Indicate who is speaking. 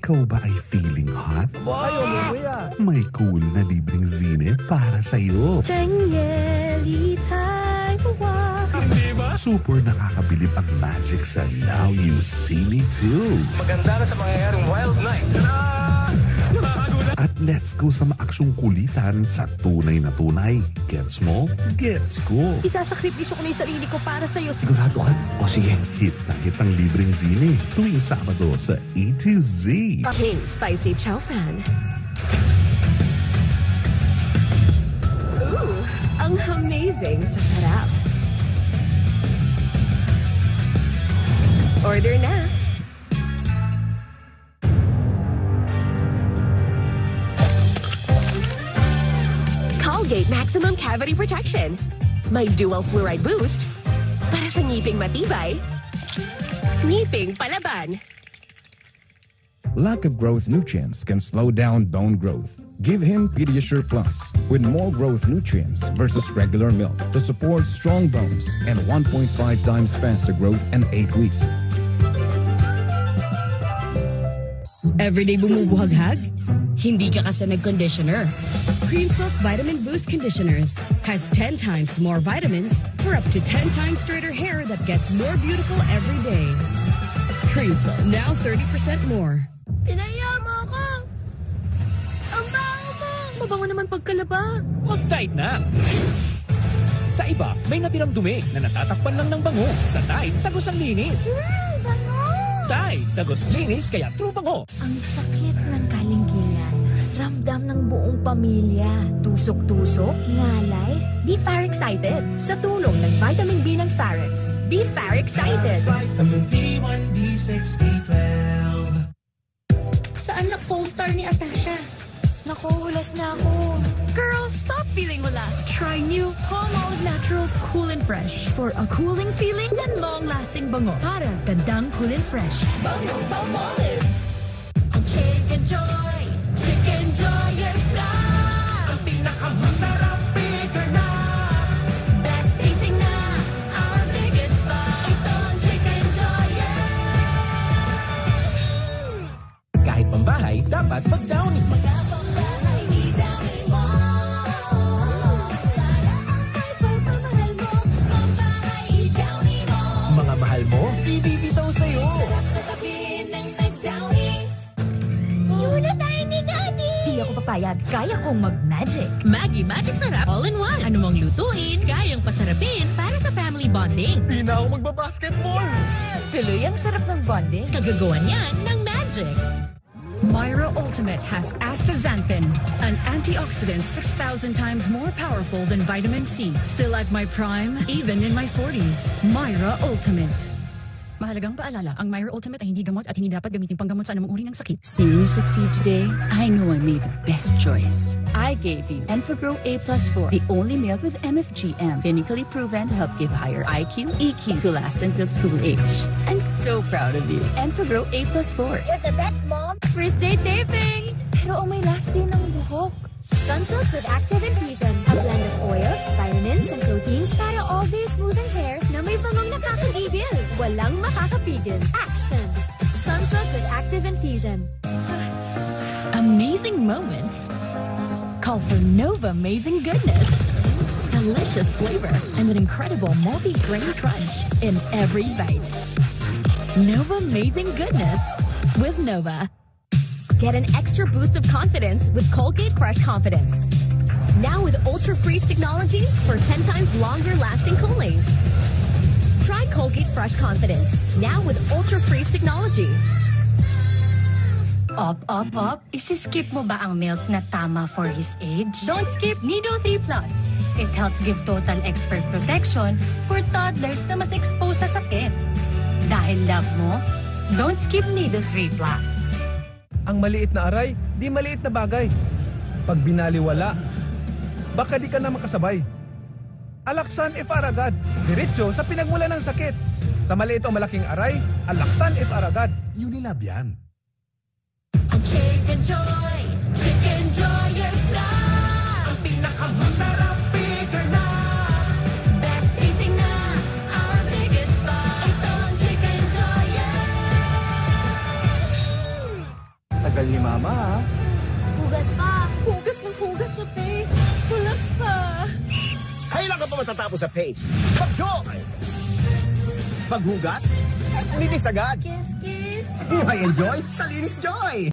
Speaker 1: Ikaw ba ay feeling hot? May cool na libreng zine para sa'yo. Super nakakabilib ang magic sa Now You See Me Too.
Speaker 2: Maganda na sa mangyayaring wild night.
Speaker 1: At let's go sa maaksyong kulitan sa tunay na tunay. Gets mo? Gets ko.
Speaker 3: Isasakripisyo ko na yung sarili ko para sa'yo.
Speaker 4: Sigurado ka? O sige.
Speaker 1: Hit na hit ang libreng zine tuwing Sabado sa A to Z.
Speaker 3: Ping Spicy Chow Fan. Ooh, ang amazing sa sarap. Order na. Colgate Maximum Cavity Protection. May dual fluoride boost para sa ngiping matibay, ngiping palaban.
Speaker 5: Lack of growth nutrients can slow down bone growth. Give him Pediasure Plus with more growth nutrients versus regular milk to support strong bones and 1.5 times faster growth in 8 weeks.
Speaker 6: Everyday bumubuhaghag? Hindi ka kasi nag-conditioner. Cream Silk Vitamin Boost Conditioners has 10 times more vitamins for up to 10 times straighter hair that gets more beautiful every day. Cream Silk, now 30% more.
Speaker 7: Pinaya mo ako! Ang baho mo!
Speaker 6: Mabango naman pagkalaba.
Speaker 2: Mag-Tide na! Sa iba, may natirang dumi na natatakpan lang ng bango. Sa Tide, tagos ang linis.
Speaker 7: Bango!
Speaker 2: Tide, tagos linis kaya true bango.
Speaker 7: Ang sakit ng kalinginan. Ramdam ng buong pamilya. Tusok-tusok, ngalay. Be Fair-Excited. Sa tulong ng vitamin B ng Farex. Be Fair-Excited.
Speaker 8: Vitamin B1, B6, B12.
Speaker 7: Saan na poster ni Atasha? Naku, hulas na ako. Girls, stop feeling hulas. Try new Palmolive Naturals Cool and Fresh for a cooling feeling and long-lasting bango. Para gandang cool and fresh. Bango Palmolive. Ang Chicken Joy. Chicken Joy is na.
Speaker 8: Ang pinakamasarap, bigger na.
Speaker 7: Best tasting na. Our biggest buy. Ito ang Chicken Joy,
Speaker 2: Kahit pambahay, dapat mag-Downy. Mga mahal mo, ibibitaw sa'yo.
Speaker 7: Yun na tayo ni Daddy! Di ako papayag. Kaya kong mag-magic.
Speaker 6: Maggie Magic Sarap All-in-One. Anumang lutuin, kayang pasarapin para sa family bonding.
Speaker 2: Di na ako magbabasketball.
Speaker 7: Tuloy ang sarap ng bonding.
Speaker 6: Kagagawan yan ng Magic.
Speaker 9: Myra Ultimate has astaxanthin, an antioxidant 6,000 times more powerful than vitamin C. Still at my prime, even in my 40s. Myra Ultimate. Mahalagang paalala, ang Myra Ultimate ay hindi gamot at hindi dapat gamitin panggamot sa anumang uri ng sakit.
Speaker 10: Seeing you succeed today, I know I made the best choice. I gave you Enfagrow A+4, the only milk with MFGM, clinically proven to help give higher IQ, EQ to last until school age. I'm so proud of you. Enfagrow A+4.
Speaker 7: You're the best, Mom.
Speaker 6: First day taping!
Speaker 7: Pero may last day ng buhok. Sunsilk with Active Infusion. A blend of oils, vitamins, and proteins para all-day smoothing hair na may bangong nakakagigil. Walang makakapigil. Action! Sunsilk with Active Infusion.
Speaker 9: Amazing moments call for Nova Amazing Goodness. Delicious flavor and an incredible multi-grain crunch in every bite. Nova Amazing Goodness with Nova.
Speaker 3: Get an extra boost of confidence with Colgate Fresh Confidence. Now with Ultra Freeze technology for 10 times longer lasting cooling. Try Colgate Fresh Confidence. Now with Ultra Freeze technology.
Speaker 11: Up. Isiskip mo ba ang milk na tama for his age?
Speaker 3: Don't skip Nido 3 Plus.
Speaker 11: It helps give total expert protection for toddlers na mas exposed sa sakit. Dahil love mo, don't skip Nido 3 Plus.
Speaker 12: Ang maliit na aray, di maliit na bagay. Pag binaliwala, baka di ka na makasabay. Alaksan F.R. agad. Diretso sa pinagmula ng sakit. Sa maliit o malaking aray, Alaksan F.R. agad.
Speaker 1: Unilab yan.
Speaker 7: Ang Chicken Joy! Chicken Joy is na!
Speaker 8: Ang pinakamasarap, bigger na.
Speaker 7: Best tasting na! Our biggest buy! Ito ang Chicken Joy, Hugas pa.
Speaker 11: Hugas ng hugas sa face. Hulas pa.
Speaker 4: Kailan ka pa matatapos sa paste? Pag-joy! Paghugas? Linis agad!
Speaker 11: Kiss, kiss.
Speaker 4: Buhay enjoy sa Linis Joy!